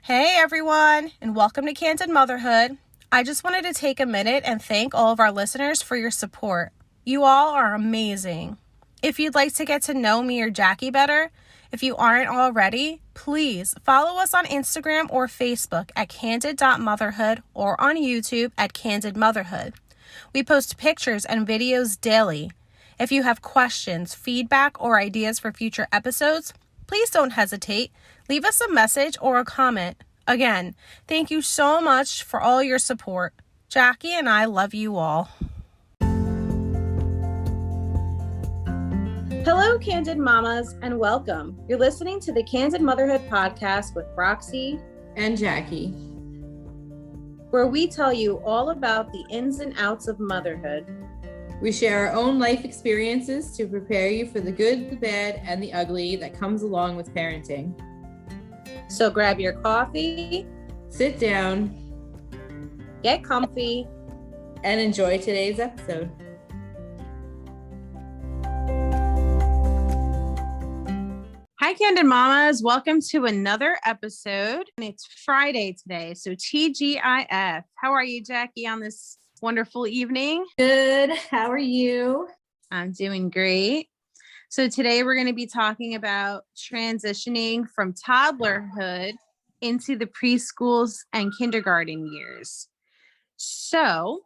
Hey everyone, and welcome to Candid Motherhood. I just wanted to take a minute and thank all of our listeners for your support. You all are amazing. If you'd like to get to know me or Jackie better, if you aren't already, please follow us on Instagram or Facebook at candid.motherhood or on YouTube at Candid Motherhood. We post pictures and videos daily. If you have questions, feedback, or ideas for future episodes, please don't hesitate. Leave us a message or a comment. Again, thank you so much for all your support. Jackie and I love you all. Hello, Candid Mamas, and welcome. You're listening to the Candid Motherhood podcast with Roxy and Jackie, where we tell you all about the ins and outs of motherhood. We share our own life experiences to prepare you for the good, the bad, and the ugly that comes along with parenting. So grab your coffee, sit down, get comfy, and enjoy today's episode. Hi, Candid Mamas. Welcome to another episode. And it's Friday today, so TGIF. How are you, Jackie, on this wonderful evening? Good. How are you? I'm doing great. So today we're going to be talking about transitioning from toddlerhood into the preschools and kindergarten years. So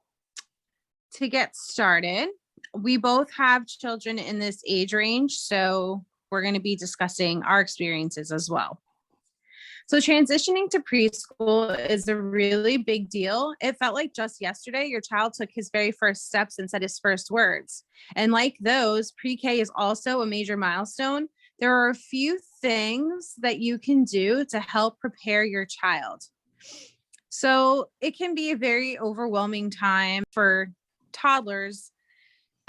to get started, we both have children in this age range, so we're going to be discussing our experiences as well. So transitioning to preschool is a really big deal. It felt like just yesterday, your child took his very first steps and said his first words. And like those, pre-K is also a major milestone. There are a few things that you can do to help prepare your child. So it can be a very overwhelming time for toddlers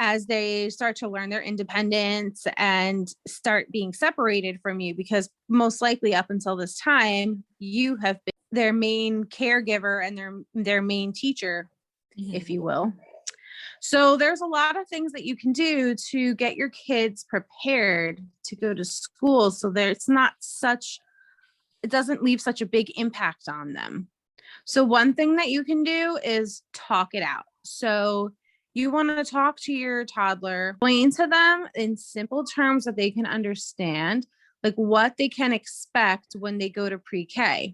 as they start to learn their independence and start being separated from you, because most likely up until this time, you have been their main caregiver and their main teacher, if you will. So there's a lot of things that you can do to get your kids prepared to go to school so it doesn't leave such a big impact on them. So one thing that you can do is talk it out. So you want to talk to your toddler, explain to them in simple terms that they can understand, like what they can expect when they go to pre-K.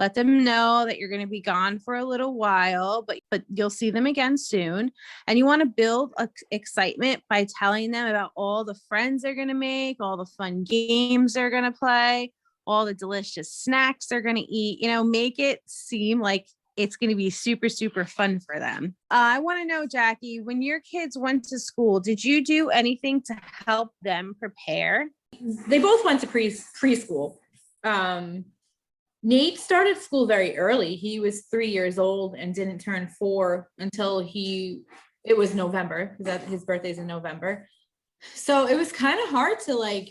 Let them know that you're going to be gone for a little while, but you'll see them again soon. And you want to build excitement by telling them about all the friends they're going to make, all the fun games they're going to play, all the delicious snacks they're going to eat. Make it seem like it's going to be super, super fun for them. I want to know, Jackie, when your kids went to school, did you do anything to help them prepare? They both went to preschool. Nate started school very early. He was 3 years old and didn't turn 4 until it was November, because his birthday's in November. So it was kind of hard to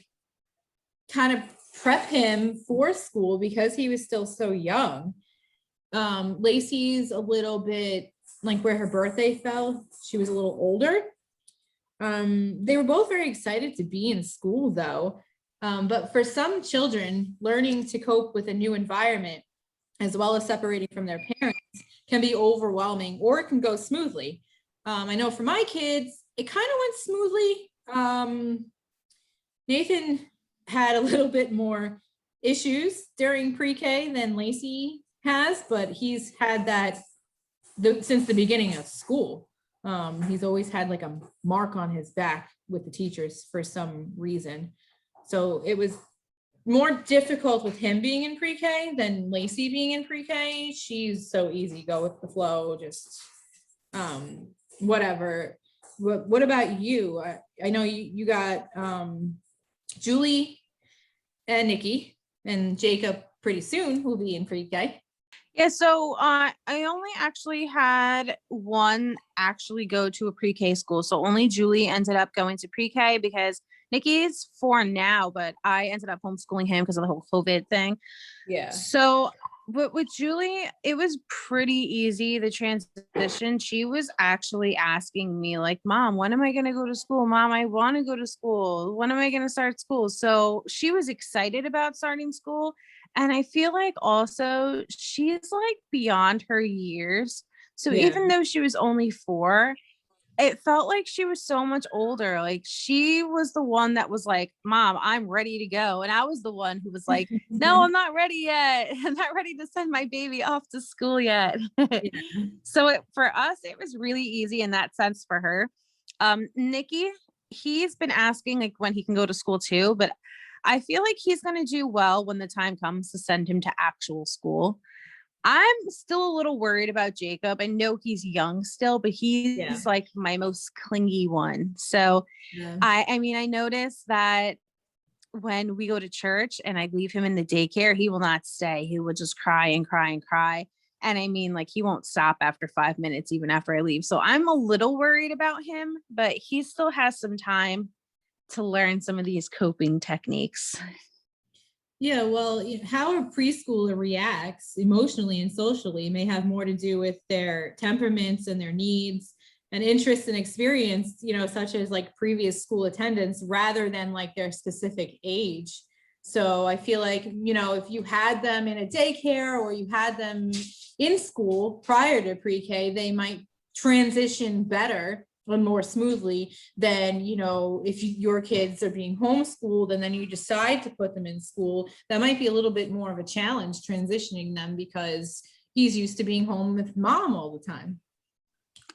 kind of prep him for school because he was still so young. Lacey's a little bit like where her birthday fell. She was a little older. They were both very excited to be in school though. But for some children, learning to cope with a new environment, as well as separating from their parents, can be overwhelming, or it can go smoothly. I know for my kids, it kind of went smoothly. Nathan had a little bit more issues during pre-K than Lacey has, but he's had that since the beginning of school. He's always had like a mark on his back with the teachers for some reason. So it was more difficult with him being in pre-K than Lacey being in pre-K. She's so easy, go with the flow, just whatever. What about you? I know you got Julie and Nikki, and Jacob pretty soon will be in pre-K. Yeah, so I only actually had one actually go to a pre-K school. So only Julie ended up going to pre-K because Nikki's 4 now, but I ended up homeschooling him because of the whole COVID thing. Yeah. So but with Julie, it was pretty easy, the transition. She was actually asking me like, Mom, when am I going to go to school? Mom, I want to go to school. When am I going to start school? So she was excited about starting school. And I feel like also she's like beyond her years. So Yeah. even though she was only 4, it felt like she was so much older. Like she was the one that was like, Mom, I'm ready to go. And I was the one who was like, no, I'm not ready yet. I'm not ready to send my baby off to school yet. Yeah. So for us, it was really easy in that sense for her. Nikki, he's been asking like when he can go to school too, but I feel like he's going to do well when the time comes to send him to actual school. I'm still a little worried about Jacob. I know he's young still, but Yeah. he's like my most clingy one. So Yeah. I mean, I noticed that when we go to church and I leave him in the daycare, he will not stay. He will just cry and cry and cry. And I mean, like he won't stop after 5 minutes, even after I leave. So I'm a little worried about him, but he still has some time to learn some of these coping techniques. Yeah, well, how a preschooler reacts emotionally and socially may have more to do with their temperaments and their needs and interests and experience, such as like previous school attendance rather than like their specific age. So I feel like, if you had them in a daycare or you had them in school prior to pre-K, they might transition better and more smoothly than, if your kids are being homeschooled and then you decide to put them in school. That might be a little bit more of a challenge transitioning them because he's used to being home with mom all the time.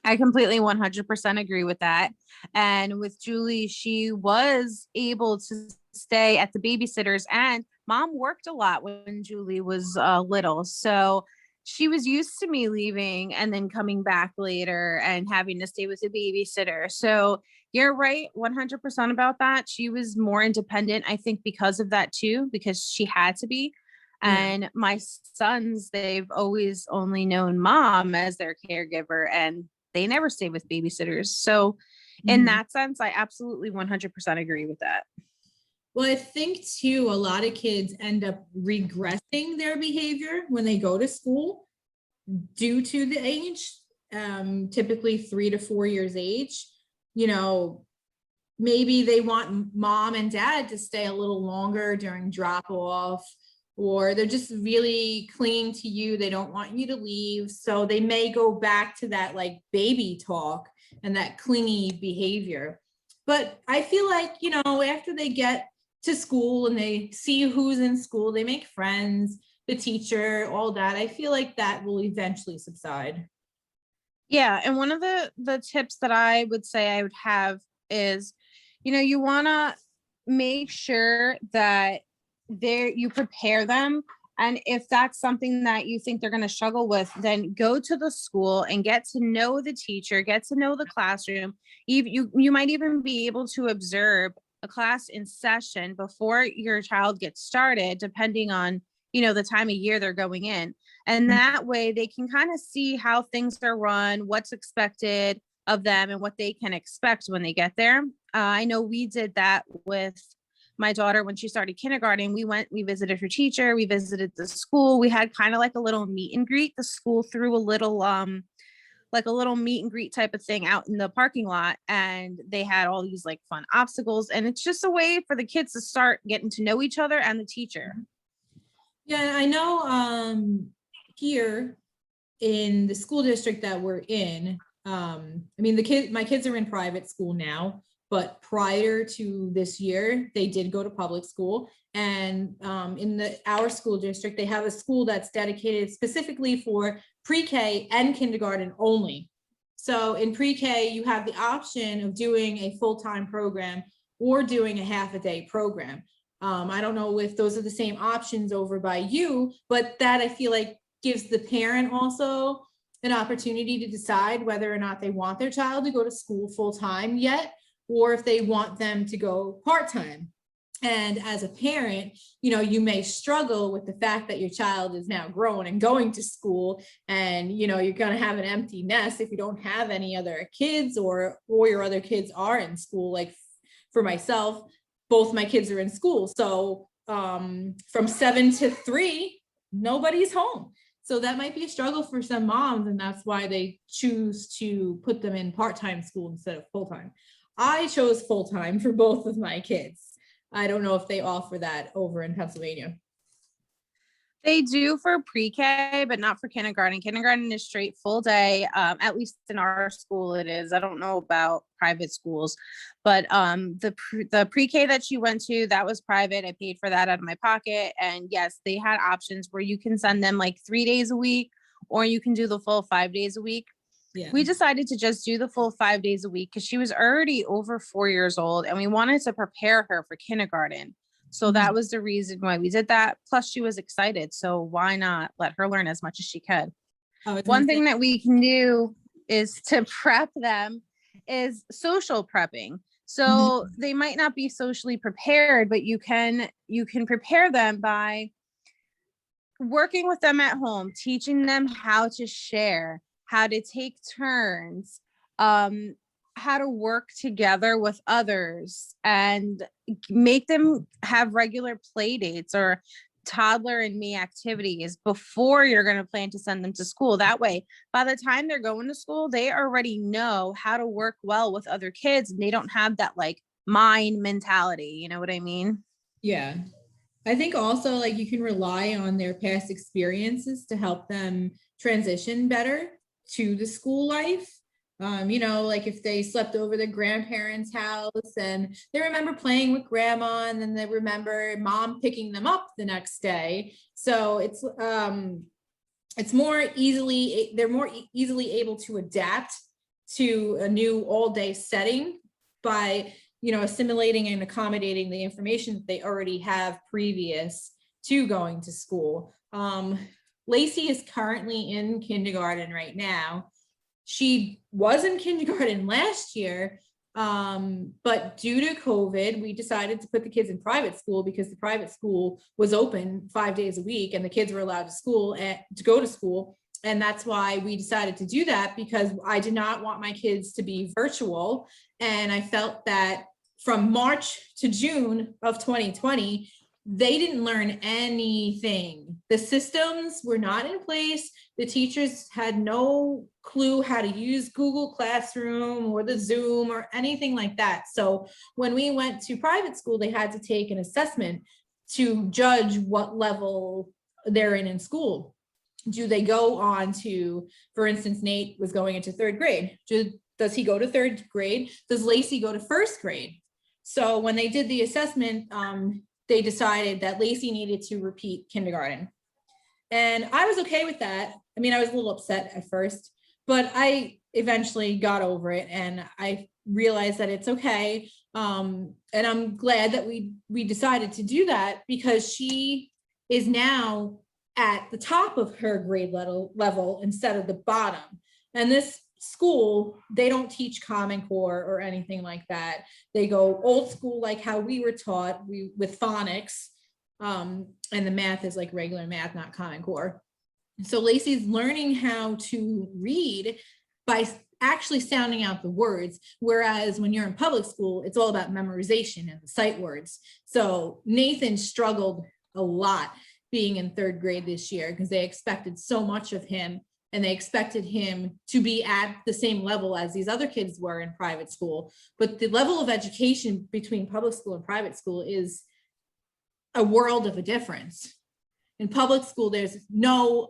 I completely 100% agree with that. And with Julie, she was able to stay at the babysitters, and mom worked a lot when Julie was little. So she was used to me leaving and then coming back later and having to stay with the babysitter. So you're right 100% about that. She was more independent, I think, because of that too, because she had to be. And my sons, they've always only known mom as their caregiver, and they never stay with babysitters. So in that sense, I absolutely 100% agree with that. Well, I think too, a lot of kids end up regressing their behavior when they go to school due to the age, typically 3 to 4 years age. Maybe they want mom and dad to stay a little longer during drop off, or they're just really clinging to you. They don't want you to leave. So they may go back to that like baby talk and that clingy behavior. But I feel like, after they get to school and they see who's in school, they make friends, the teacher, all that. I feel like that will eventually subside. Yeah. And one of the tips that I would say I would have is, you want to make sure that you prepare them. And if that's something that you think they're going to struggle with, then go to the school and get to know the teacher, get to know the classroom. You might even be able to observe a class in session before your child gets started, depending on, the time of year they're going in. And that way they can kind of see how things are run, what's expected of them, and what they can expect when they get there. I know we did that with my daughter when she started kindergarten. We visited her teacher, we visited the school. We had kind of like a little meet and greet. The school threw a little like a little meet and greet type of thing out in the parking lot, and they had all these like fun obstacles, and it's just a way for the kids to start getting to know each other and the teacher. Yeah, I know here in the school district that we're in, my kids are in private school now, but prior to this year, they did go to public school. And in our school district, they have a school that's dedicated specifically for pre-K and kindergarten only. So in pre-K, you have the option of doing a full-time program or doing a half a day program. I don't know if those are the same options over by you, but that I feel like gives the parent also an opportunity to decide whether or not they want their child to go to school full-time yet, or if they want them to go part-time. And as a parent, you may struggle with the fact that your child is now grown and going to school, and you're going to have an empty nest if you don't have any other kids, or your other kids are in school. Like for myself, both my kids are in school. So from 7 to 3, nobody's home. So that might be a struggle for some moms, and that's why they choose to put them in part-time school instead of full-time. I chose full-time for both of my kids. I don't know if they offer that over in Pennsylvania. They do for pre-K, but not for kindergarten. Kindergarten is straight full day. At least in our school it is. I don't know about private schools, but the pre-K that she went to, that was private. I paid for that out of my pocket. And yes, they had options where you can send them like 3 days a week, or you can do the full 5 days a week. Yeah. We decided to just do the full 5 days a week because she was already over 4 years old and we wanted to prepare her for kindergarten. So that was the reason why we did that. Plus, she was excited. So why not let her learn as much as she could? One thing that we can do is to prep them is social prepping. So they might not be socially prepared, but you can prepare them by working with them at home, teaching them how to share, how to take turns, how to work together with others, and make them have regular play dates or toddler and me activities before you're going to plan to send them to school. That way, by the time they're going to school, they already know how to work well with other kids and they don't have that like mine mentality. You know what I mean? Yeah. I think also like you can rely on their past experiences to help them transition better to the school life. Like if they slept over their grandparents' house and they remember playing with grandma, and then they remember mom picking them up the next day. So they're more easily able to adapt to a new all day setting by assimilating and accommodating the information that they already have previous to going to school. Lacey is currently in kindergarten right now. She was in kindergarten last year, but due to COVID, we decided to put the kids in private school because the private school was open 5 days a week and the kids were allowed to go to school. And that's why we decided to do that, because I did not want my kids to be virtual. And I felt that from March to June of 2020, they didn't learn anything. The systems were not in place. The teachers had no clue how to use Google Classroom or the Zoom or anything like that. So when we went to private school, they had to take an assessment to judge what level they're in school. Do they go on to, for instance, Nate was going into third grade. Does he go to third grade? Does Lacey go to first grade? So when they did the assessment, they decided that Lacey needed to repeat kindergarten. And I was okay with that. I mean, I was a little upset at first, but I eventually got over it and I realized that it's okay. And I'm glad that we decided to do that, because she is now at the top of her grade level instead of the bottom. And this school, they don't teach Common Core or anything like that. They go old school, like how we were taught, with phonics, and the math is like regular math, not Common Core. So Lacey's learning how to read by actually sounding out the words, whereas when you're in public school, it's all about memorization and the sight words. So Nathan struggled a lot being in third grade this year because they expected so much of him, and they expected him to be at the same level as these other kids were in private school. But the level of education between public school and private school is a world of a difference. In public school, there's no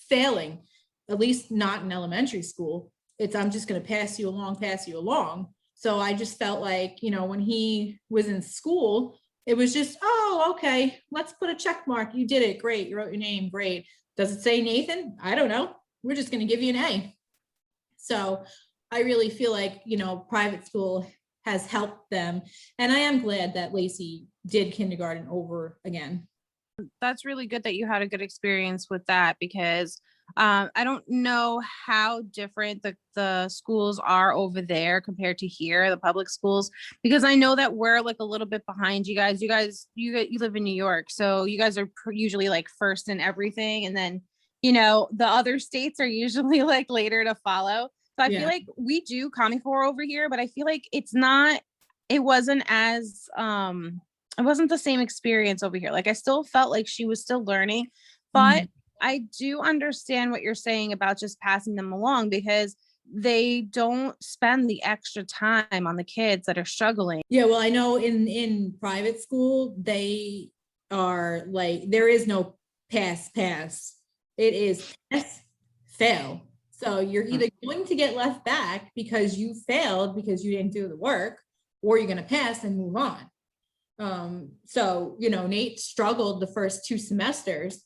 failing, at least not in elementary school. It's, I'm just going to pass you along. So I just felt like, when he was in school, it was just, oh, okay, let's put a check mark. You did it. Great. You wrote your name. Great. Does it say Nathan? I don't know. We're just going to give you an A. So I really feel like, private school has helped them. And I am glad that Lacey did kindergarten over again. That's really good that you had a good experience with that, because I don't know how different the schools are over there compared to here, the public schools, because I know that we're like a little bit behind you guys. You live in New York, so you guys are usually like first in everything, and then the other states are usually like later to follow. So I feel like we do Common Core over here, but I feel like it wasn't as it wasn't the same experience over here. Like I still felt like she was still learning, but I do understand what you're saying about just passing them along, because they don't spend the extra time on the kids that are struggling. Yeah, well, I know in private school, they are like, there is no pass, pass. It is pass, fail. So you're either going to get left back because you failed because you didn't do the work, or you're going to pass and move on. So, you know, Nate struggled the first 2 semesters,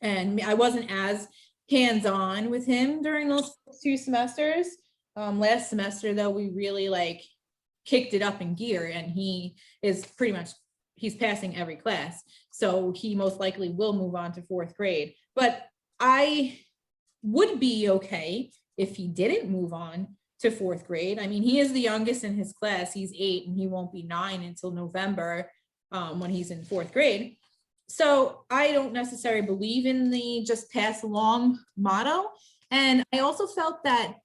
and I wasn't as hands-on with him during those 2 semesters. Last semester, though, we really like kicked it up in gear, and he is pretty much, he's passing every class. So he most likely will move on to 4th grade. But I would be okay if he didn't move on to 4th grade. I mean, he is the youngest in his class. He's 8 and he won't be 9 until November, when he's in 4th grade. So I don't necessarily believe in the just pass along motto. And I also felt that,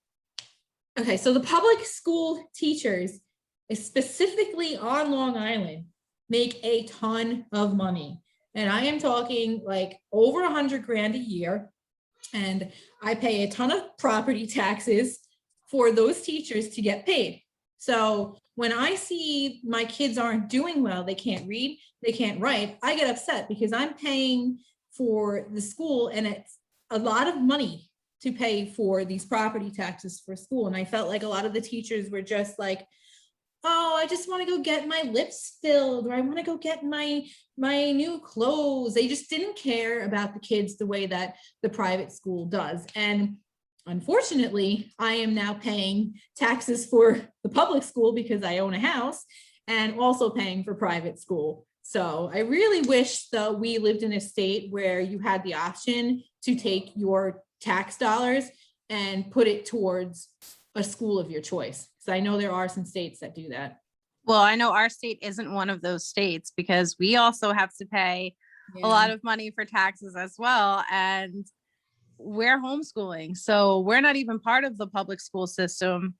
okay, so the public school teachers, specifically on Long Island, make a ton of money. And I am talking like over 100 grand a year. And I pay a ton of property taxes for those teachers to get paid. So when I see my kids aren't doing well, they can't read, they can't write, I get upset because I'm paying for the school, and it's a lot of money to pay for these property taxes for school. And I felt like a lot of the teachers were just like, oh, I just want to go get my lips filled, or I want to go get my new clothes. They just didn't care about the kids the way that the private school does. And unfortunately, I am now paying taxes for the public school because I own a house, and also paying for private school. So I really wish that we lived in a state where you had the option to take your tax dollars and put it towards a school of your choice. So I know there are some states that do that. Well, I know our state isn't one of those states because we also have to pay a lot of money for taxes as well. And we're homeschooling, so we're not even part of the public school system.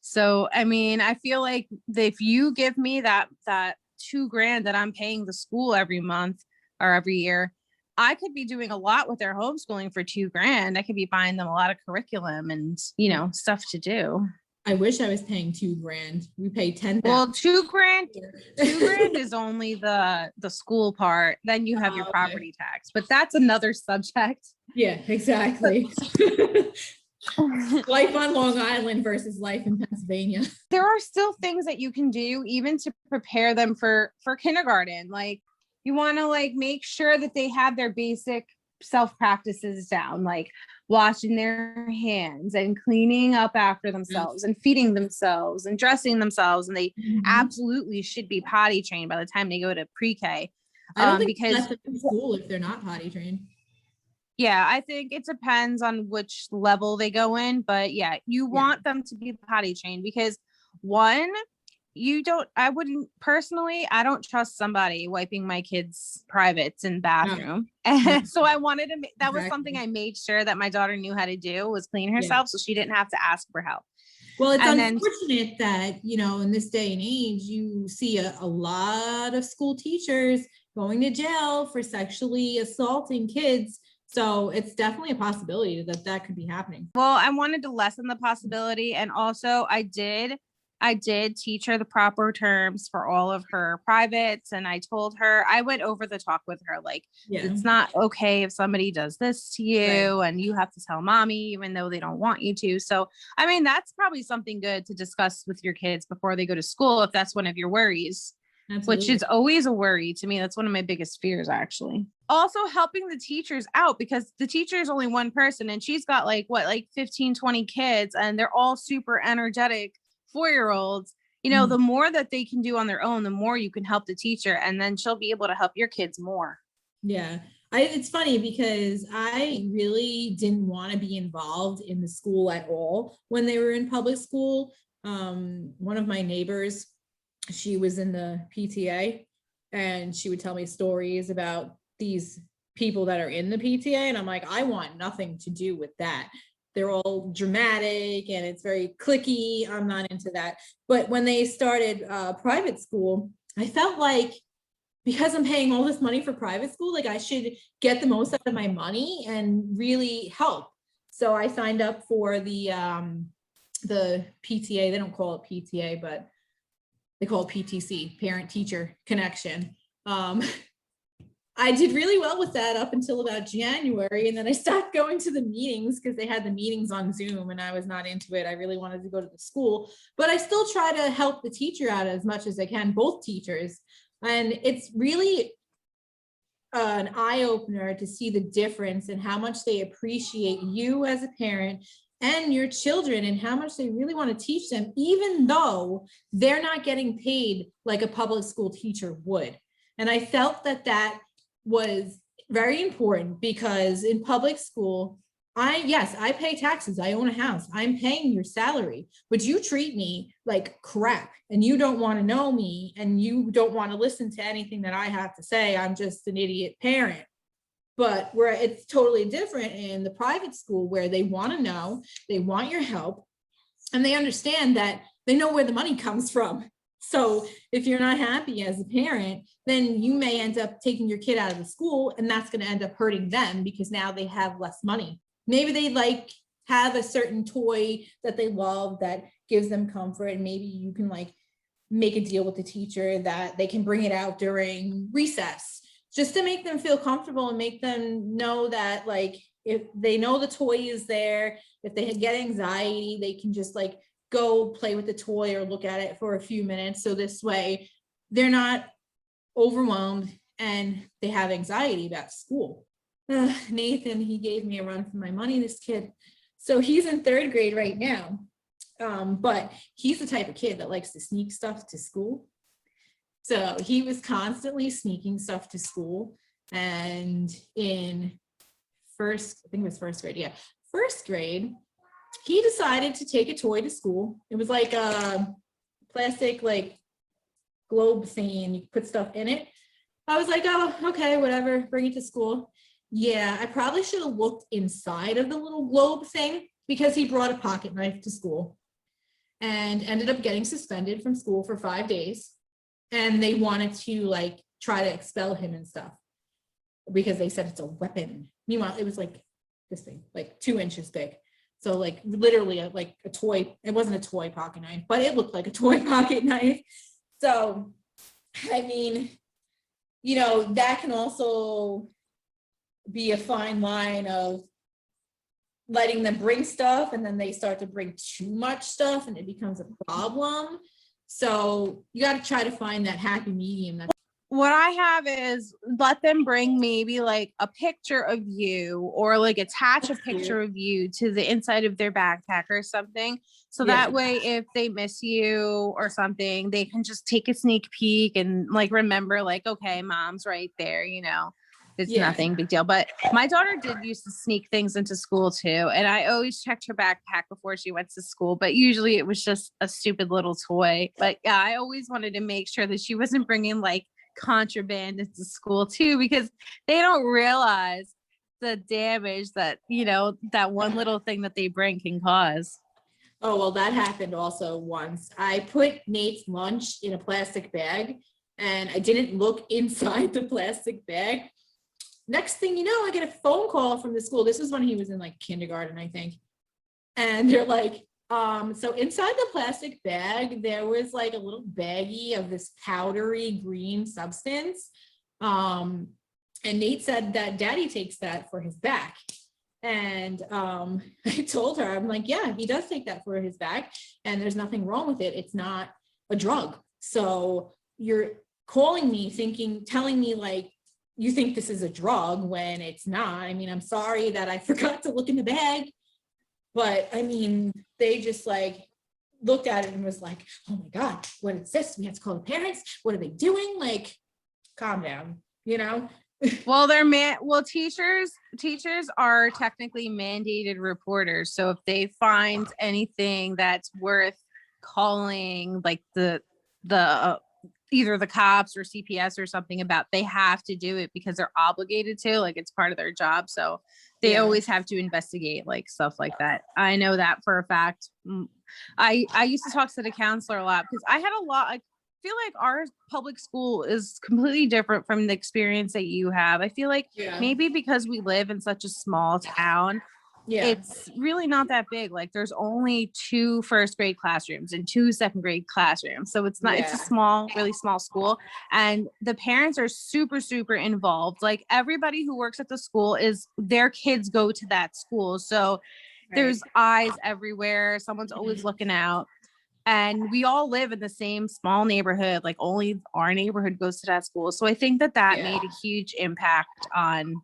So, I mean, I feel like if you give me that $2,000 that I'm paying the school every month or every year, I could be doing a lot with their homeschooling for $2,000. I could be buying them a lot of curriculum and, you know, stuff to do. I wish I was paying $2,000. We pay 10,000. Well, $2,000 is only the school part. Then you have your property tax, but that's another subject. Yeah, exactly. Life on Long Island versus life in Pennsylvania. There are still things that you can do even to prepare them for kindergarten. Like, you want to like make sure that they have their basic self practices down, like washing their hands and cleaning up after themselves and feeding themselves and dressing themselves. And they absolutely should be potty trained by the time they go to pre-K. I don't think because that's in school if they're not potty trained. Yeah, I think it depends on which level they go in, but yeah, you want them to be potty trained because I don't trust somebody wiping my kids' privates in bathroom. And so I wanted to, that was something I made sure that my daughter knew how to do, was clean herself so she didn't have to ask for help. Well, it's unfortunate that, you know, in this day and age, you see a lot of school teachers going to jail for sexually assaulting kids. So it's definitely a possibility that could be happening. Well, I wanted to lessen the possibility. And also I did teach her the proper terms for all of her privates. And I told her, I went over the talk with her, like, it's not okay if somebody does this to you and you have to tell mommy, even though they don't want you to. So, I mean, that's probably something good to discuss with your kids before they go to school, if that's one of your worries. Absolutely. Which is always a worry to me. That's one of my biggest fears, actually. Also helping the teachers out, because the teacher is only one person and she's got like 15, 20 kids, and they're all super energetic 4-year-olds. You know, the more that they can do on their own, the more you can help the teacher, and then she'll be able to help your kids more. Yeah. It's funny because I really didn't want to be involved in the school at all when they were in public school. One of my neighbors, she was in the PTA, and she would tell me stories about these people that are in the PTA. And I'm like, I want nothing to do with that. They're all dramatic and it's very cliquey. I'm not into that. But when they started private school, I felt like, because I'm paying all this money for private school, like I should get the most out of my money and really help. So I signed up for the PTA. They don't call it PTA, but they call it PTC, Parent Teacher Connection. I did really well with that up until about January. And then I stopped going to the meetings because they had the meetings on Zoom and I was not into it. I really wanted to go to the school, but I still try to help the teacher out as much as I can, both teachers. And it's really an eye opener to see the difference and how much they appreciate you as a parent and your children and how much they really want to teach them, even though they're not getting paid like a public school teacher would. And I felt that that was very important because in public school, I pay taxes. I own a house. I'm paying your salary, but you treat me like crap and you don't want to know me and you don't want to listen to anything that I have to say. I'm just an idiot parent. But where it's totally different in the private school where they want to know, they want your help, and they understand that they know where the money comes from. So if you're not happy as a parent, then you may end up taking your kid out of the school and that's going to end up hurting them because now they have less money. Maybe they have a certain toy that they love that gives them comfort. And maybe you can make a deal with the teacher that they can bring it out during recess just to make them feel comfortable and make them know that if they know the toy is there, if they get anxiety, they can just go play with the toy or look at it for a few minutes. So this way they're not overwhelmed and they have anxiety about school. Nathan, he gave me a run for my money, this kid. So he's in 3rd grade right now. But he's the type of kid that likes to sneak stuff to school. So he was constantly sneaking stuff to school. And in first grade, he decided to take a toy to school. It was like a plastic globe thing and you put stuff in it. I was like, oh, okay, whatever, bring it to school. Yeah, I probably should have looked inside of the little globe thing because he brought a pocket knife to school and ended up getting suspended from school for 5 days. And they wanted to try to expel him and stuff because they said it's a weapon. Meanwhile, it was this thing, 2 inches big. So literally a toy, it wasn't a toy pocket knife, but it looked like a toy pocket knife. So, I mean, that can also be a fine line of letting them bring stuff and then they start to bring too much stuff and it becomes a problem. So you got to try to find that happy medium. What I have is let them bring maybe a picture of you or attach a picture of you to the inside of their backpack or something. So that way, if they miss you or something, they can just take a sneak peek and remember okay, mom's right there, it's nothing big deal. But my daughter did used to sneak things into school too. And I always checked her backpack before she went to school, but usually it was just a stupid little toy. But yeah, I always wanted to make sure that she wasn't bringing contraband into school too, because they don't realize the damage that that one little thing that they bring can cause. Oh, well, that happened also once. I put Nate's lunch in a plastic bag and I didn't look inside the plastic bag. Next thing you know, I get a phone call from the school. This was when he was in kindergarten, I think. And they're so inside the plastic bag, there was a little baggie of this powdery green substance. And Nate said that daddy takes that for his back. And I told her, I'm yeah, he does take that for his back and there's nothing wrong with it. It's not a drug. So you're calling me telling me you think this is a drug when it's not. I mean, I'm sorry that I forgot to look in the bag. But I mean, they just looked at it and was oh my God, what is this? We have to call the parents. What are they doing? Calm down, Well, teachers are technically mandated reporters. So if they find anything that's worth calling the either the cops or CPS or something about, they have to do it because they're obligated to, it's part of their job. So they always have to investigate stuff like that. I know that for a fact. I used to talk to the counselor a lot because I had a lot, I feel our public school is completely different from the experience that you have. I feel maybe because we live in such a small town, Yeah. it's really not that big. Like there's only 2 first grade classrooms and 2 second grade classrooms. So it's not, it's a Yeah. small, really small school. And the parents are super, super involved. Like everybody who works at the school is their kids go to that school. So Right. there's eyes everywhere. Someone's always Mhm. looking out. And we all live in the same small neighborhood. Like only our neighborhood goes to that school. So I think that that Yeah. made a huge impact on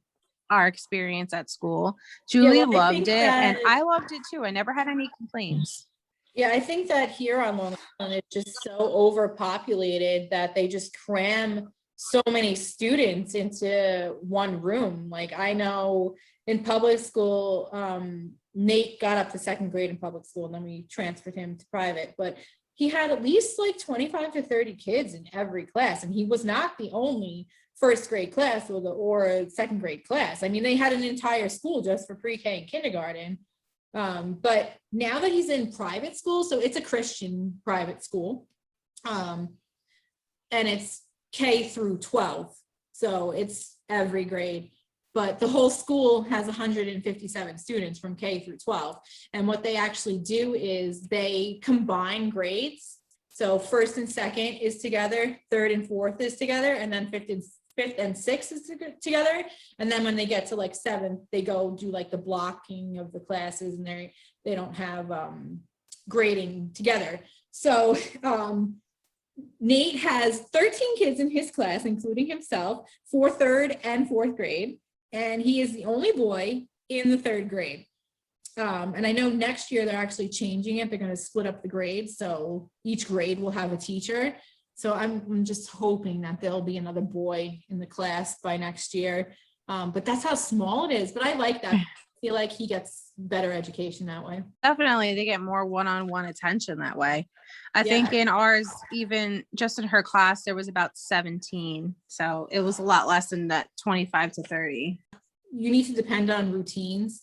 our experience at school. Yeah. Julie Well, I loved think it that, and I loved it too. I never had any complaints. yeah, I think that here on Long Island, it's just so overpopulated that they just cram so many students into one room. Like I know in public school, Nate got up to second grade in public school and then we transferred him to private, but he had at least like 25 to 30 kids in every class. And he was not the only first grade class or second grade class. I mean, they had an entire school just for pre-K and kindergarten. But now that he's in private school, so it's a Christian private school, and it's K through 12. So it's every grade, but the whole school has 157 students from K through 12. And what they actually do is they combine grades. So first and second is together, third and fourth is together, and then fifth and sixth is together. And then when they get to like seventh, they go do like the blocking of the classes and they don't have grading together. So Nate has 13 kids in his class, including himself, for third and fourth grade. And he is the only boy in the third grade. And I know next year they're actually changing it. They're going to split up the grades. So each grade will have a teacher. So I'm just hoping that there'll be another boy in the class by next year. But that's how small it is. But I like that. I feel like he gets better education that way. Definitely, they get more one-on-one attention that way. I think in ours, even just in her class, there was about 17. So it was a lot less than that 25 to 30. You need to depend on routines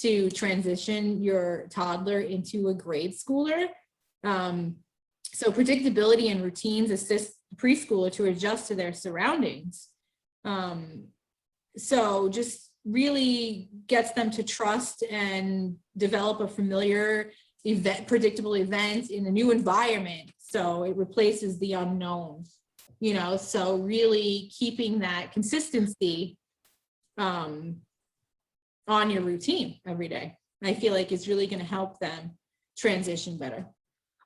to transition your toddler into a grade schooler. So predictability and routines assist the preschooler to adjust to their surroundings. So just really gets them to trust and develop a familiar predictable event in a new environment. So it replaces the unknown, so really keeping that consistency on your routine every day, I feel like is really going to help them transition better.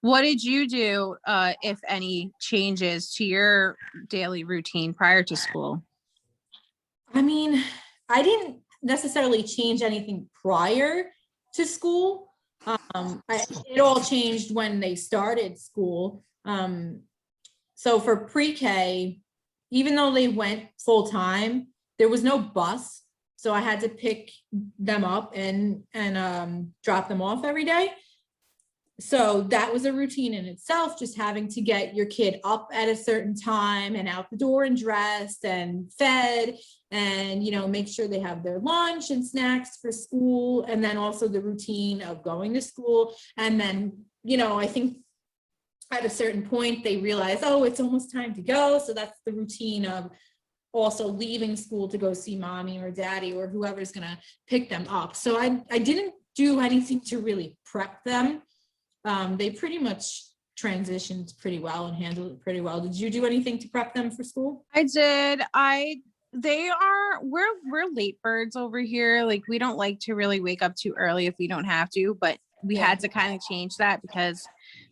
What did you do, if any, changes to your daily routine prior to school? I mean, I didn't necessarily change anything prior to school. It all changed when they started school. So for pre-K, even though they went full time, there was no bus. So I had to pick them up and drop them off every day. So that was a routine in itself, just having to get your kid up at a certain time and out the door and dressed and fed and, make sure they have their lunch and snacks for school. And then also the routine of going to school. And then, I think at a certain point they realize, oh, it's almost time to go. So that's the routine of also leaving school to go see mommy or daddy or whoever's going to pick them up. So I didn't do anything to really prep them. They pretty much transitioned pretty well and handled it pretty well. Did you do anything to prep them for school? I did. We're late birds over here. Like we don't like to really wake up too early if we don't have to, but we had to kind of change that because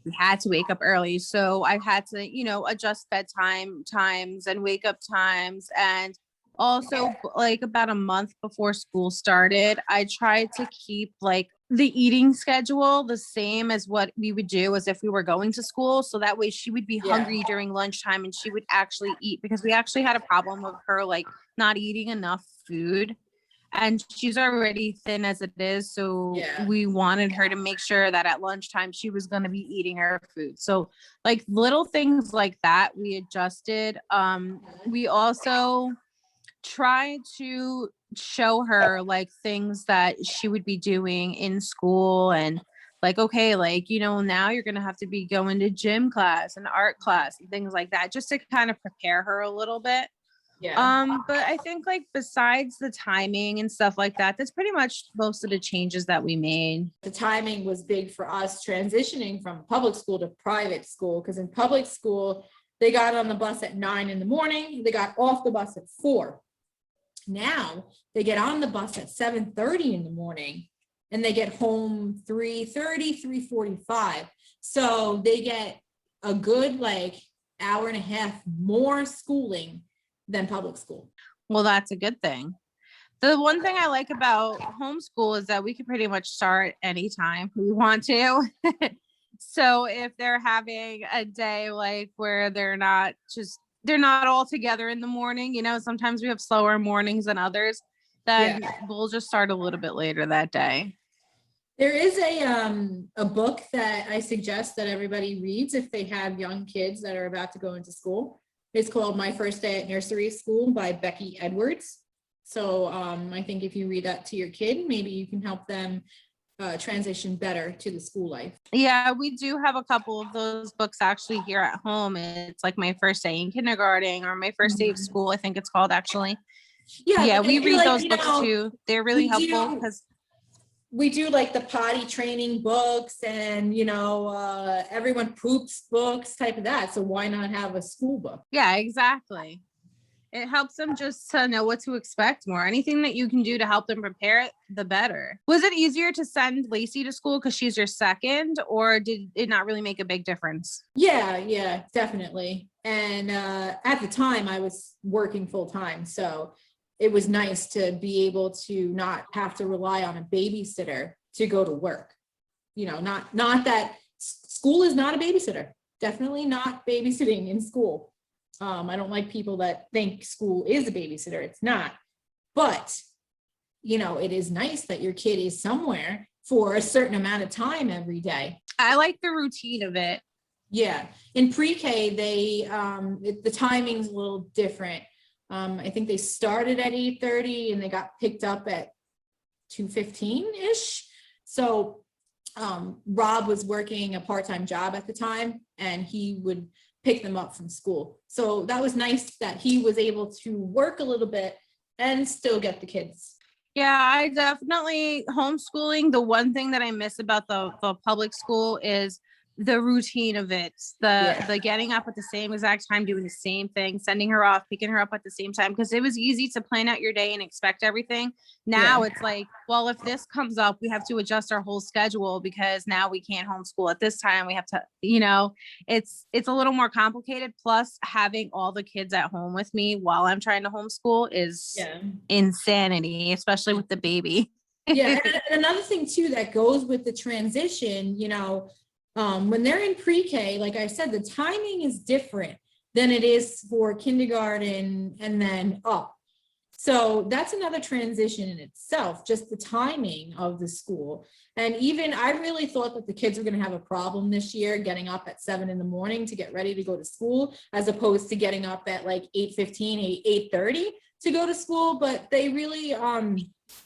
we had to wake up early. So I had to, adjust bedtime times and wake up times. And also like about a month before school started, I tried to keep like the eating schedule the same as what we would do as if we were going to school. So that way she would be hungry during lunchtime and she would actually eat, because we actually had a problem of her like not eating enough food. And she's already thin as it is. So we wanted her to make sure that at lunchtime she was going to be eating her food. So like little things like that, we adjusted. We also tried to show her like things that she would be doing in school and like, okay, like, now you're going to have to be going to gym class and art class and things like that, just to kind of prepare her a little bit. Yeah. But I think like besides the timing and stuff like that, that's pretty much most of the changes that we made. The timing was big for us transitioning from public school to private school, because in public school, they got on the bus at 9 in the morning. They got off the bus at 4. Now they get on the bus at 7:30 in the morning and they get home 3:30, 3:45. So they get a good like hour and a half more schooling than public school. Well, that's a good thing. The one thing I like about homeschool is that we can pretty much start anytime we want to. So if they're having a day like where they're not all together in the morning, sometimes we have slower mornings than others, then we'll just start a little bit later that day. There is a book that I suggest that everybody reads if they have young kids that are about to go into school. It's called My First Day at Nursery School by Becky Edwards. So I think if you read that to your kid, maybe you can help them transition better to the school life. Yeah, we do have a couple of those books actually here at home. It's like My First Day in Kindergarten or My First Day of School, I think it's called actually. Yeah, we read those books too. They're really helpful because we do like the potty training books and, everyone poops books type of that. So why not have a school book? Yeah, exactly. It helps them just to know what to expect more. Anything that you can do to help them prepare it, the better. Was it easier to send Lacey to school because she's your second, or did it not really make a big difference? Yeah, definitely. And at the time I was working full time. So it was nice to be able to not have to rely on a babysitter to go to work. Not that school is not a babysitter. Definitely not babysitting in school. I don't like people that think school is a babysitter. It's not. But, it is nice that your kid is somewhere for a certain amount of time every day. I like the routine of it. Yeah. In pre-K, the timing's a little different. I think they started at 8:30 and they got picked up at 2:15-ish. So Rob was working a part-time job at the time and he would pick them up from school. So that was nice that he was able to work a little bit and still get the kids. Yeah, I definitely homeschooling. The one thing that I miss about the public school is the routine of it, the getting up at the same exact time, doing the same thing, sending her off, picking her up at the same time, because it was easy to plan out your day and expect everything. Now it's like, well, if this comes up, we have to adjust our whole schedule because now we can't homeschool at this time. We have to, it's a little more complicated. Plus having all the kids at home with me while I'm trying to homeschool is insanity, especially with the baby. And another thing too that goes with the transition, when they're in pre-K, like I said, the timing is different than it is for kindergarten and then up. So that's another transition in itself, just the timing of the school. And even I really thought that the kids were going to have a problem this year getting up at 7 in the morning to get ready to go to school, as opposed to getting up at like 8:15, 8:30 to go to school. But they really,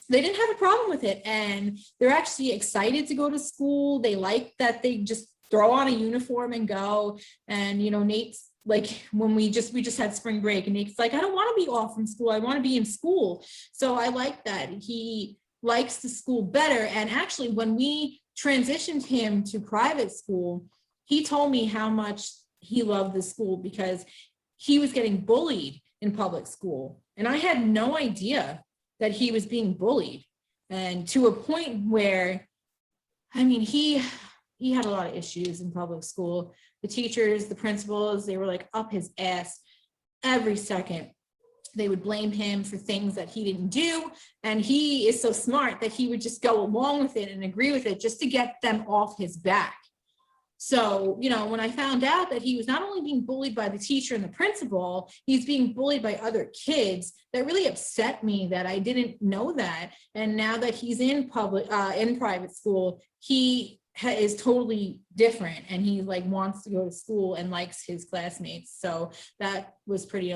they didn't have a problem with it. And they're actually excited to go to school. They like that they just throw on a uniform and go. And, Nate's like, when we just had spring break and Nate's like, I don't want to be off from school. I want to be in school. So I like that. He likes the school better. And actually, when we transitioned him to private school, he told me how much he loved the school because he was getting bullied in public school. And I had no idea that he was being bullied, and to a point where, he had a lot of issues in public school. The teachers, the principals, they were like up his ass every second. They would blame him for things that he didn't do. And he is so smart that he would just go along with it and agree with it just to get them off his back. So, when I found out that he was not only being bullied by the teacher and the principal, he's being bullied by other kids, that really upset me that I didn't know that. And now that he's in private school, he is totally different and he wants to go to school and likes his classmates. So that was pretty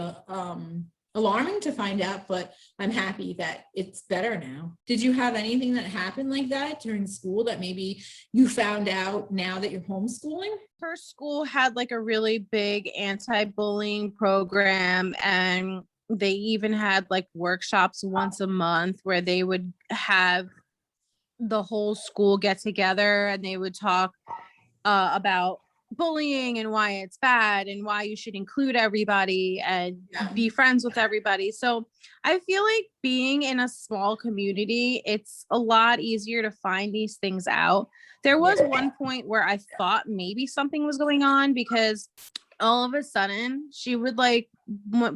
alarming to find out, but I'm happy that it's better now. Did you have anything that happened like that during school that maybe you found out now that you're homeschooling? Her school had a really big anti-bullying program, and They even had like workshops once a month where they would have the whole school get together and they would talk about bullying and why it's bad and why you should include everybody and be friends with everybody. So I feel like being in a small community, it's a lot easier to find these things out. There was one point where I thought maybe something was going on because all of a sudden she would like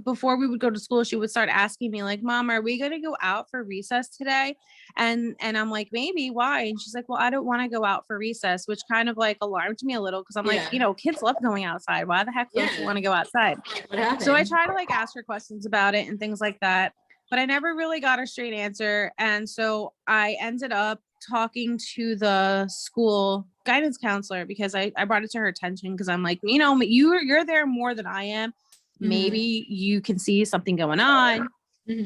before we would go to school, she would start asking me like, Mom, are we going to go out for recess today? And I'm like, maybe. Why? And she's like, well, I don't want to go out for recess, which kind of like alarmed me a little because I'm like, kids love going outside. Why the heck don't you want to go outside? What happened? So I try to like ask her questions about it and things like that, but I never really got a straight answer. And so I ended up talking to the school guidance counselor because I brought it to her attention because I'm like, you're there more than I am. Maybe you can see something going on.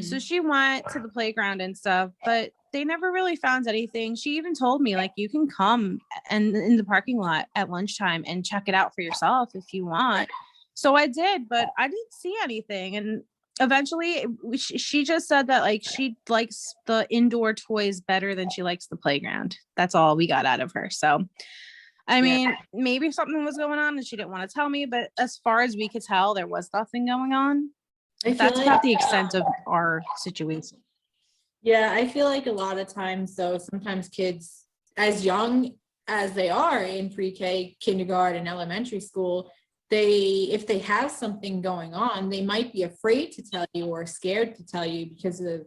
So she went to the playground and stuff, but they never really found anything. She even told me like, you can come and in the parking lot at lunchtime and check it out for yourself if you want. So I did, but I didn't see anything. And eventually she just said that like she likes the indoor toys better than she likes the playground. That's all we got out of her. So I mean, maybe something was going on and she didn't want to tell me, but as far as we could tell, there was nothing going on. That's about the extent of our situation. Yeah, I feel like a lot of times though, sometimes kids as young as they are in pre-K, kindergarten, elementary school, if they have something going on, they might be afraid to tell you or scared to tell you because of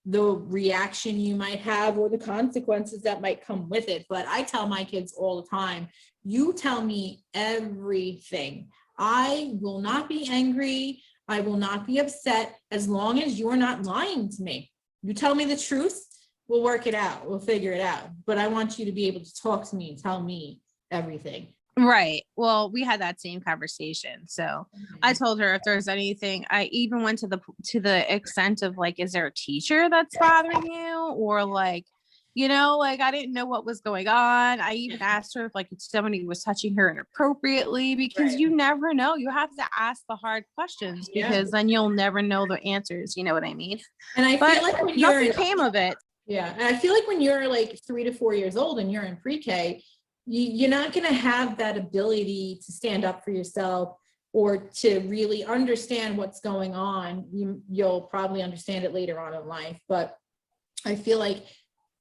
the reaction you might have or the consequences that might come with it. But I tell my kids all the time, you tell me everything. I will not be angry. I will not be upset as long as you're not lying to me. You tell me the truth, we'll work it out. We'll figure it out. But I want you to be able to talk to me and tell me everything. Right. Well, we had that same conversation. So I told her if there's anything, I even went to the extent of like, is there a teacher that's bothering you? Or like, like I didn't know what was going on. I even asked her if somebody was touching her inappropriately because you never know. You have to ask the hard questions because then you'll never know the answers. You know what I mean? And I feel like when nothing came of it. Yeah. And I feel like when you're like 3 to 4 years old and you're in pre-K, you're not going to have that ability to stand up for yourself or to really understand what's going on. You'll probably understand it later on in life. But I feel like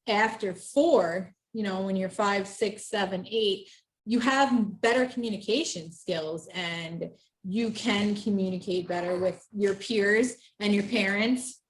after 4, when you're 5, 6, 7, 8, you have better communication skills and you can communicate better with your peers and your parents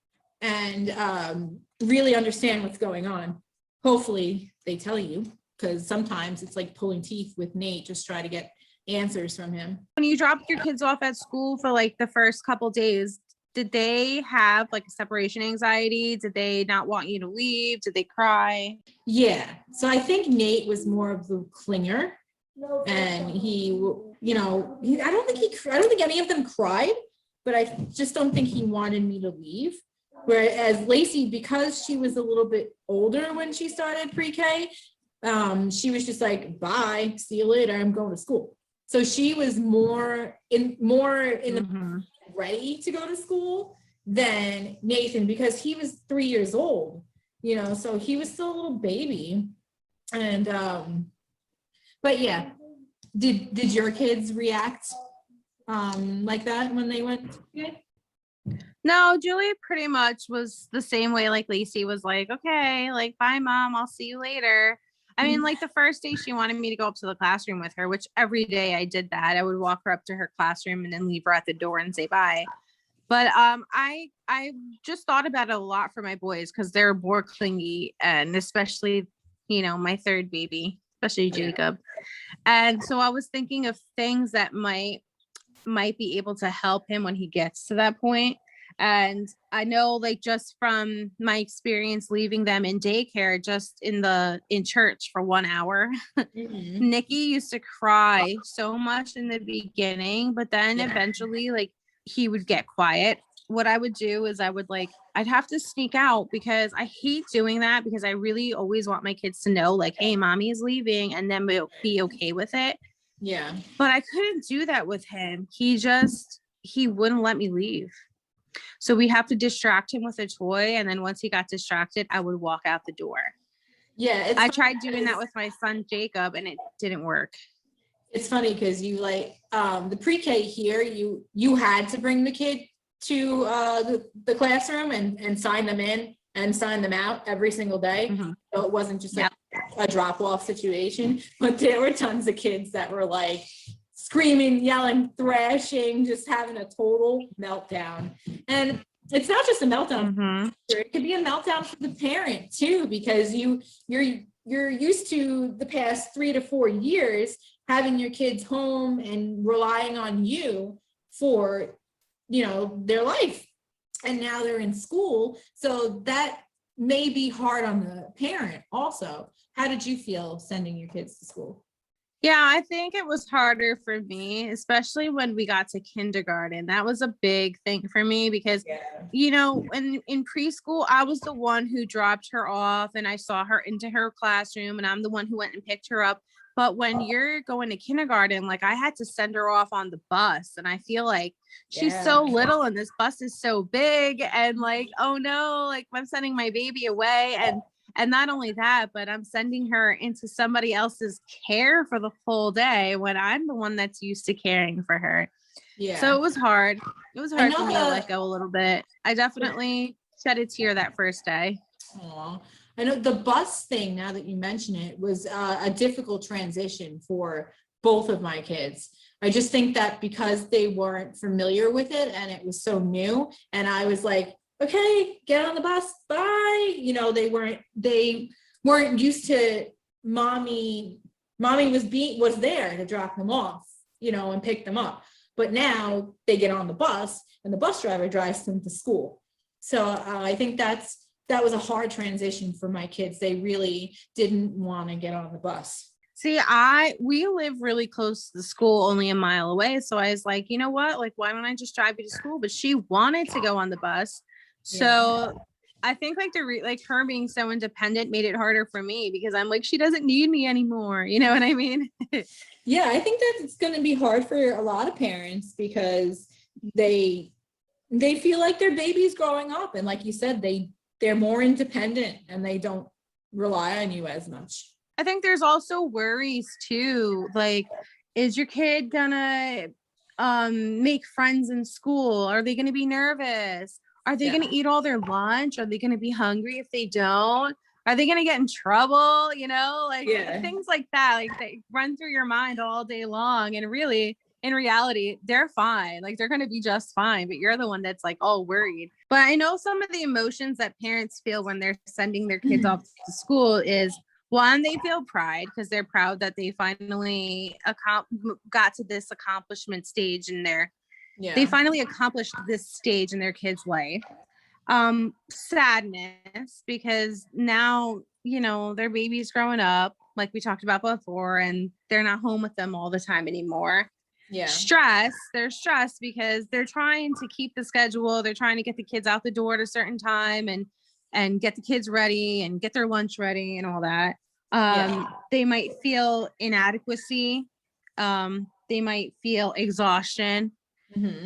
and really understand what's going on. Hopefully they tell you. Because sometimes it's like pulling teeth with Nate, just try to get answers from him. When you dropped your kids off at school for like the first couple days, did they have like separation anxiety? Did they not want you to leave? Did they cry? Yeah. So I think Nate was more of the clinger. And he, I don't think any of them cried, but I just don't think he wanted me to leave. Whereas Lacey, because she was a little bit older when she started pre-K, she was just like, bye, see you later, I'm going to school. So she was more in the ready to go to school than Nathan because he was 3 years old, so he was still a little baby. And but yeah, did your kids react like that when they went? No, Julie pretty much was the same way. Like Lacey was like, okay, like bye mom, I'll see you later. I mean, like the first day she wanted me to go up to the classroom with her, which every day I did that. I would walk her up to her classroom and then leave her at the door and say bye. But I just thought about it a lot for my boys because they're more clingy and especially, my third baby, especially Jacob. And so I was thinking of things that might be able to help him when he gets to that point. And I know like just from my experience leaving them in daycare, just in church for 1 hour, Nikki used to cry so much in the beginning, but then eventually like he would get quiet. What I would do is I'd have to sneak out because I hate doing that because I really always want my kids to know like, hey, mommy is leaving and then we'll be okay with it. Yeah. But I couldn't do that with him. He wouldn't let me leave. So we have to distract him with a toy. And then once he got distracted, I would walk out the door. Yeah. I tried doing that with my son, Jacob, and it didn't work. It's funny because you like the pre-K here, you had to bring the kid to the classroom and sign them in and sign them out every single day. Mm-hmm. So it wasn't just like a drop-off situation, but there were tons of kids that were like screaming, yelling, thrashing, just having a total meltdown. And it's not just a meltdown. Mm-hmm. It could be a meltdown for the parent too, because you're used to the past 3 to 4 years having your kids home and relying on you for, their life. And now they're in school. So that may be hard on the parent also. How did you feel sending your kids to school? Yeah, I think it was harder for me, especially when we got to kindergarten. That was a big thing for me because, in preschool, I was the one who dropped her off and I saw her into her classroom and I'm the one who went and picked her up. But when you're going to kindergarten, like I had to send her off on the bus and I feel like she's so little and this bus is so big and like, oh no, like I'm sending my baby away and not only that, but I'm sending her into somebody else's care for the whole day when I'm the one that's used to caring for her. Yeah. So it was hard. It was hard for me to let go a little bit. I definitely shed a tear that first day. Aww. I know the bus thing, now that you mention it, was a difficult transition for both of my kids. I just think that because they weren't familiar with it and it was so new, and I was like, okay, get on the bus, bye. They weren't used to mommy was there to drop them off, and pick them up. But now they get on the bus and the bus driver drives them to school. So I think that was a hard transition for my kids. They really didn't want to get on the bus. See, we live really close to the school, only a mile away. So I was like, you know what? Like, why don't I just drive you to school? But she wanted to go on the bus. So I think like her being so independent made it harder for me because I'm like, she doesn't need me anymore. You know what I mean? Yeah, I think that it's going to be hard for a lot of parents because they feel like their baby's growing up. And like you said, they're more independent and they don't rely on you as much. I think there's also worries too. Like, is your kid gonna make friends in school? Are they gonna be nervous? Are they going to eat all their lunch? Are they going to be hungry if they don't? Are they going to get in trouble? Things like that. Like they run through your mind all day long. And really, in reality, they're fine. Like they're going to be just fine. But you're the one that's like all worried. But I know some of the emotions that parents feel when they're sending their kids off to school is, one, they feel pride because they're proud that they finally got to this accomplishment stage in their they finally accomplished this stage in their kid's life. Sadness because now, their baby's growing up, like we talked about before, and they're not home with them all the time anymore. Yeah. They're stressed because they're trying to keep the schedule. They're trying to get the kids out the door at a certain time and get the kids ready and get their lunch ready and all that. They might feel inadequacy. They might feel exhaustion.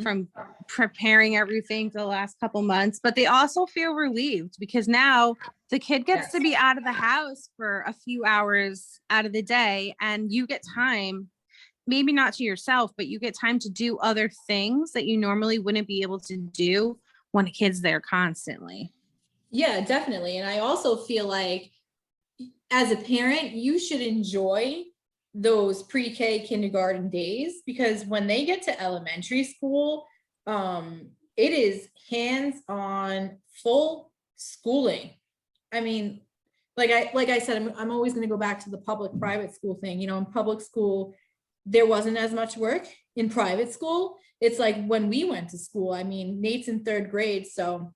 From preparing everything for the last couple months, but they also feel relieved because now the kid gets to be out of the house for a few hours out of the day and you get time, maybe not to yourself, but you get time to do other things that you normally wouldn't be able to do when a kid's there constantly. Yeah, definitely. And I also feel like as a parent, you should enjoy those pre-K kindergarten days because when they get to elementary school, it is hands-on full schooling. I mean, like I said, I'm always going to go back to the public-private school thing. In public school, there wasn't as much work. In private school, it's like when we went to school, I mean, Nate's in 3rd grade, so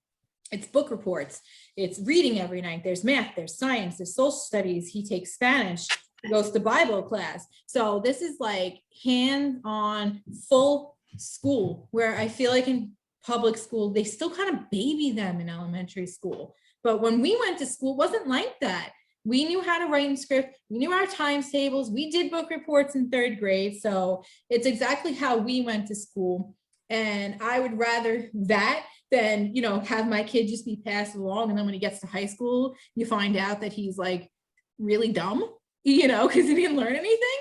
it's book reports, it's reading every night, there's math, there's science, there's social studies, he takes Spanish, goes to Bible class. So this is like hands-on full school where I feel like in public school, they still kind of baby them in elementary school. But when we went to school, it wasn't like that. We knew how to write in script. We knew our times tables. We did book reports in 3rd grade. So it's exactly how we went to school. And I would rather that than, you know, have my kid just be passed along. And then when he gets to high school, you find out that he's like really dumb, you know, because he didn't learn anything.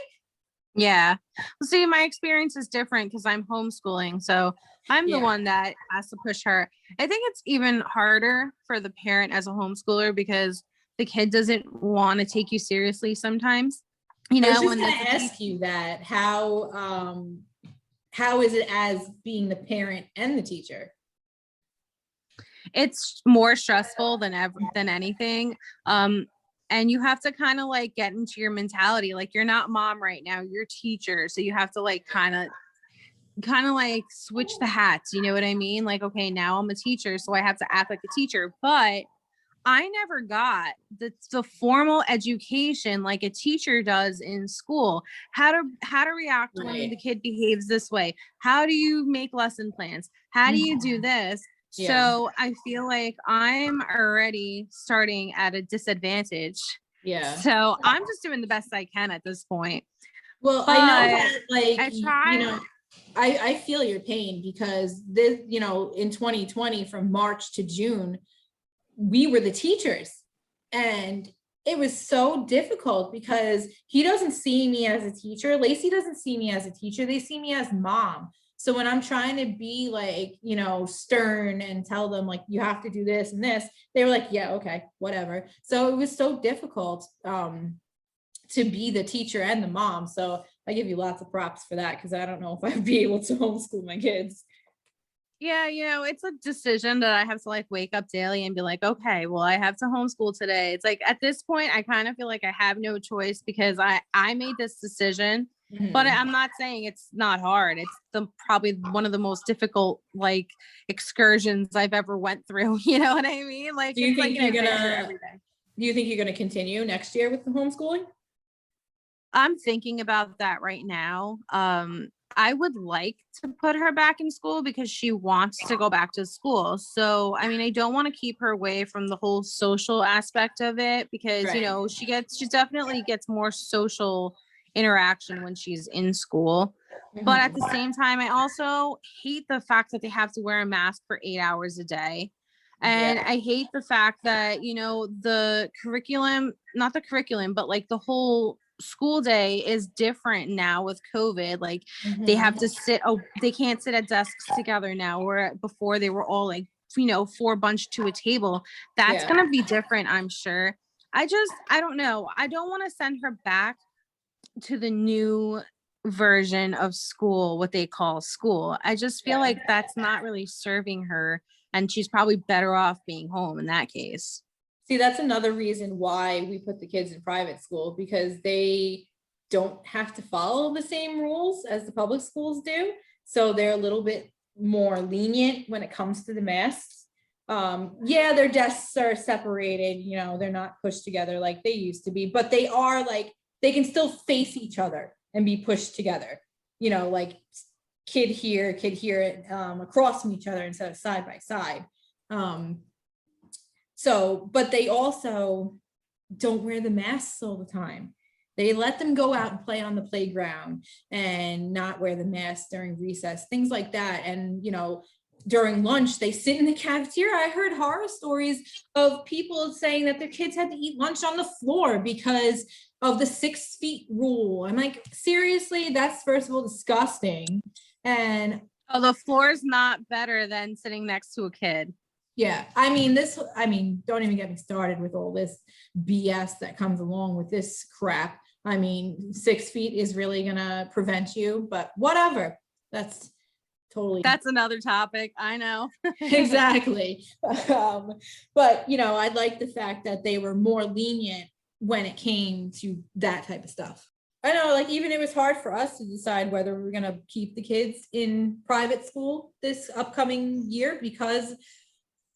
Yeah. Well, see, my experience is different because I'm homeschooling. So I'm the one that has to push her. I think it's even harder for the parent as a homeschooler because the kid doesn't want to take you seriously sometimes. You I was know, just when going to ask you that, how is it as being the parent and the teacher? it's more stressful than ever than anything. And you have to kind of like get into your mentality. Like you're not mom right now, you're teacher. So you have to like kind of like switch the hats. You know what I mean? Like, okay, now I'm a teacher, so I have to act like a teacher. But I never got the formal education like a teacher does in school. How to react when the kid behaves this way. How do you make lesson plans? How do you do this? Yeah. So I feel like I'm already starting at a disadvantage. Yeah. So I'm just doing the best I can at this point. Well, But I know that, like, I try. you know, I feel your pain because this, you know, in 2020, from March to June, we were the teachers. And it was so difficult because he doesn't see me as a teacher. Lacey doesn't see me as a teacher. They see me as mom. So when I'm trying to be like, you know, stern and tell them like, you have to do this and this, they were like, yeah, okay, whatever. So it was so difficult to be the teacher and the mom. So I give you lots of props for that because I don't know if I'd be able to homeschool my kids. Yeah, you know, it's a decision that I have to like wake up daily and be like, okay, well, I have to homeschool today. It's like at this point, I kind of feel like I have no choice because I made this decision. But I'm not saying it's not hard. It's probably one of the most difficult like excursions I've ever went through. You know what I mean? Like, Do you it's think like an you're adventure gonna? every day. Do you think you're gonna continue next year with the homeschooling? I'm thinking about that right now. I would like to put her back in school because she wants to go back to school. So, I mean, I don't want to keep her away from the whole social aspect of it because, you know, she definitely gets more social interaction when she's in school. But at the same time, I also hate the fact that they have to wear a mask for 8 hours a day. And I hate the fact that, you know, the curriculum, not the curriculum, but like the whole school day is different now with COVID. Like they have to they can't sit at desks together now, where before they were all like, you know, four bunched to a table. That's going to be different, I'm sure. I don't know. I don't want to send her back to the new version of school, what they call school. I just feel like that's not really serving her. And she's probably better off being home in that case. See, that's another reason why we put the kids in private school, because they don't have to follow the same rules as the public schools do. So they're a little bit more lenient when it comes to the masks. Yeah, their desks are separated, you know, they're not pushed together like they used to be, but they are like, they can still face each other and be pushed together, you know, like kid here, across from each other instead of side by side. So, but they also don't wear the masks all the time. They let them go out and play on the playground and not wear the mask during recess, things like that. And, you know, during lunch, they sit in the cafeteria. I heard horror stories of people saying that their kids had to eat lunch on the floor because of the 6 feet rule. I'm like, seriously, that's first of all disgusting. And the floor is not better than sitting next to a kid. Yeah, I mean, don't even get me started with all this BS that comes along with this crap. I mean, 6 feet is really gonna prevent you, but whatever. That's another topic. I know. Exactly. But you know, I like the fact that they were more lenient when it came to that type of stuff. I know, like, even it was hard for us to decide whether we were gonna keep the kids in private school this upcoming year because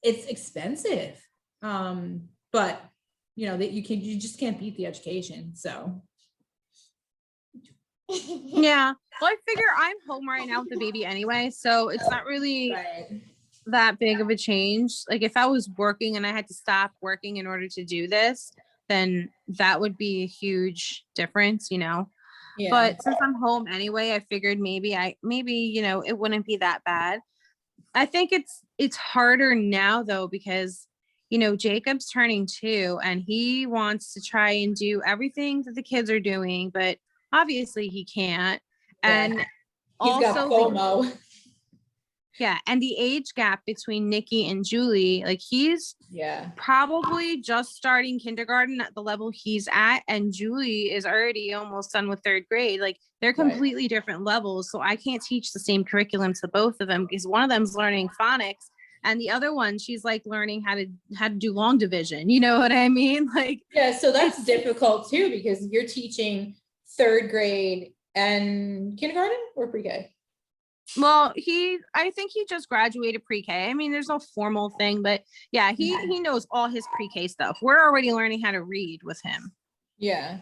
it's expensive. But you know that you just can't beat the education. So yeah. Well, I figure I'm home right now with the baby anyway, so it's not really that big of a change. Like if I was working and I had to stop working in order to do this, then that would be a huge difference, you know. Yeah. But since I'm home anyway, I figured maybe you know, it wouldn't be that bad. I think it's harder now though, because, you know, Jacob's turning 2 and he wants to try and do everything that the kids are doing, but obviously he can't. Yeah. And He's got also FOMO. yeah, and the age gap between Nikki and Julie, like he's probably just starting kindergarten at the level he's at, and Julie is already almost done with 3rd grade. Like they're completely different levels. So I can't teach the same curriculum to both of them, because one of them's learning phonics and the other one, she's like learning how to do long division. You know what I mean? Like, yeah, so that's difficult too, because you're teaching 3rd grade and kindergarten or pre-K. Well, I think he just graduated pre-K. I mean, there's no formal thing, but yeah, he knows all his pre-K stuff. We're already learning how to read with him. Yeah.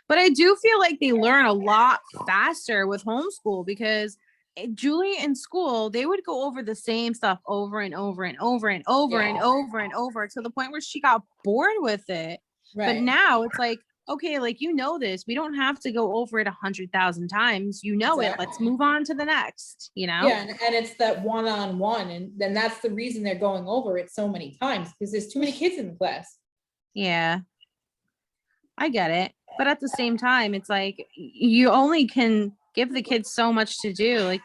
But I do feel like they learn a lot faster with homeschool, because Julie in school, they would go over the same stuff over and over and over and over and over and over, to the point where she got bored with it. But now it's like, okay, like, you know, this, we don't have to go over it 100,000 times. You know it. Let's move on to the next, you know? Yeah. And it's that one-on-one. And then that's the reason they're going over it so many times, because there's too many kids in the class. Yeah, I get it. But at the same time, it's like, you only can give the kids so much to do. Like,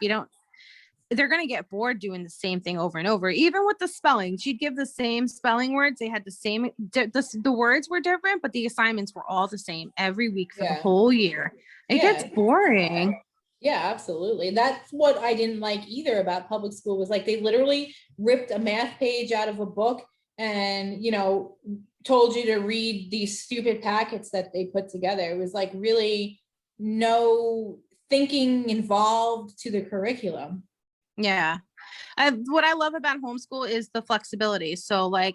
they're going to get bored doing the same thing over and over. Even with the spelling, she'd give the same spelling words. They had the same, the words were different, but the assignments were all the same every week for the whole year. It gets boring. Yeah, absolutely. That's what I didn't like either about public school, was like, they literally ripped a math page out of a book and, you know, told you to read these stupid packets that they put together. It was like really no thinking involved to the curriculum. Yeah. What I love about homeschool is the flexibility. So like,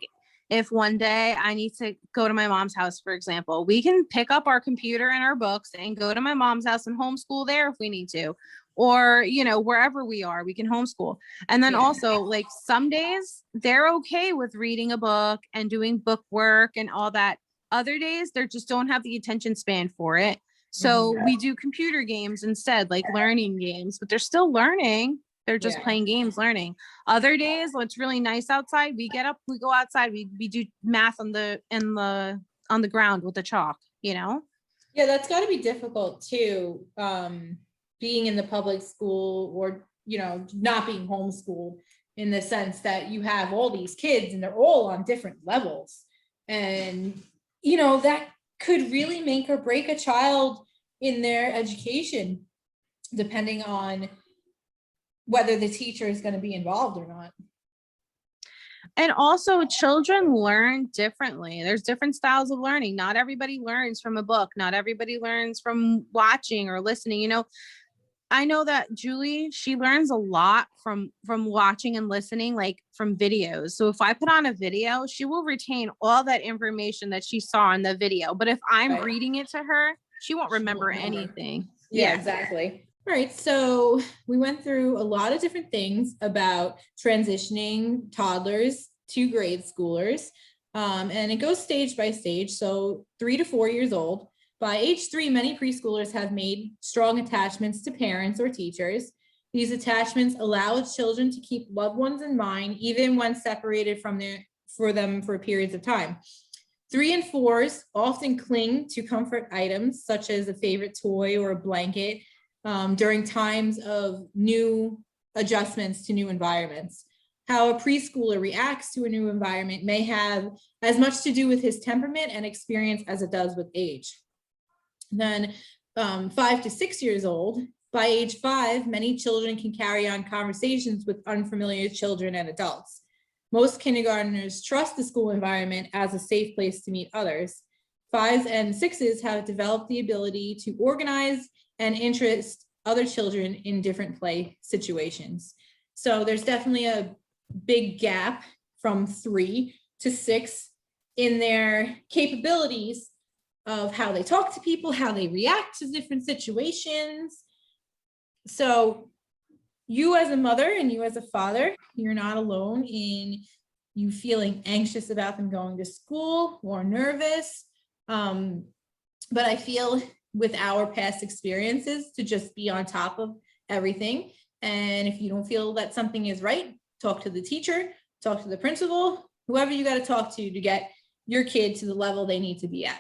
if one day I need to go to my mom's house, for example, we can pick up our computer and our books and go to my mom's house and homeschool there if we need to, or, you know, wherever we are, we can homeschool. And then also, like, some days they're okay with reading a book and doing book work and all that. Other days they just don't have the attention span for it. So we do computer games instead, like learning games, but they're still learning. They're just playing games, learning. Other days, when it's really nice outside, we get up, we go outside, we do math on the ground with the chalk, you know? Yeah, that's got to be difficult too. Being in the public school, or, you know, not being homeschooled, in the sense that you have all these kids and they're all on different levels. And, you know, that could really make or break a child in their education, depending on whether the teacher is going to be involved or not. And also, children learn differently. There's different styles of learning. Not everybody learns from a book. Not everybody learns from watching or listening. You know, I know that Julie, she learns a lot from watching and listening, like from videos. So if I put on a video, she will retain all that information that she saw in the video. But if I'm reading it to her, she won't remember anything. Yeah, exactly. All right, so we went through a lot of different things about transitioning toddlers to grade schoolers, and it goes stage by stage. So 3 to 4 years old. By age 3, many preschoolers have made strong attachments to parents or teachers. These attachments allow children to keep loved ones in mind, even when separated from them for periods of time. 3 and 4s often cling to comfort items, such as a favorite toy or a blanket, during times of new adjustments to new environments. How a preschooler reacts to a new environment may have as much to do with his temperament and experience as it does with age. Then 5 to 6 years old. By age 5, many children can carry on conversations with unfamiliar children and adults. Most kindergartners trust the school environment as a safe place to meet others. 5s and 6s have developed the ability to organize and interest other children in different play situations. So there's definitely a big gap from 3 to 6 in their capabilities of how they talk to people, how they react to different situations. So you as a mother and you as a father, you're not alone in you feeling anxious about them going to school or nervous. But I feel with our past experiences to just be on top of everything And if you don't feel that something is right, talk to the teacher, talk to the principal, whoever you got to talk to get your kid to the level they need to be at.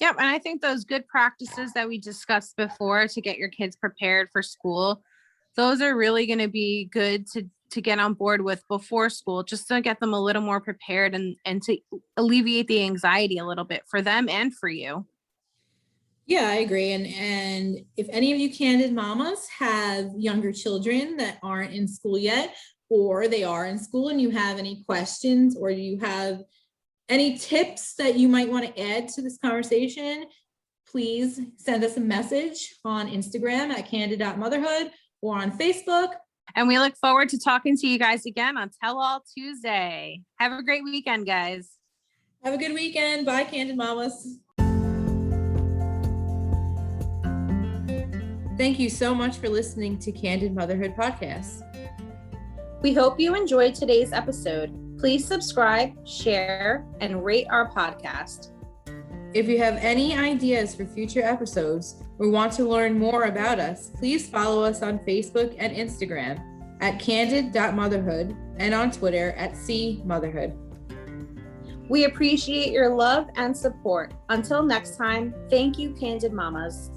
Yep. And I think those good practices that we discussed before to get your kids prepared for school, those are really going to be good to get on board with before school, just to get them a little more prepared and to alleviate the anxiety a little bit for them and for you. Yeah, I agree. And if any of you candid mamas have younger children that aren't in school yet, or they are in school and you have any questions, or you have any tips that you might want to add to this conversation, please send us a message on Instagram at candid.motherhood or on Facebook. And we look forward to talking to you guys again on Tell All Tuesday. Have a great weekend, guys. Have a good weekend. Bye, Candid Mamas. Thank you so much for listening to Candid Motherhood Podcast. We hope you enjoyed today's episode. Please subscribe, share, and rate our podcast. If you have any ideas for future episodes or want to learn more about us, please follow us on Facebook and Instagram at candid.motherhood and on Twitter at @cmotherhood. We appreciate your love and support. Until next time, thank you, Candid Mamas.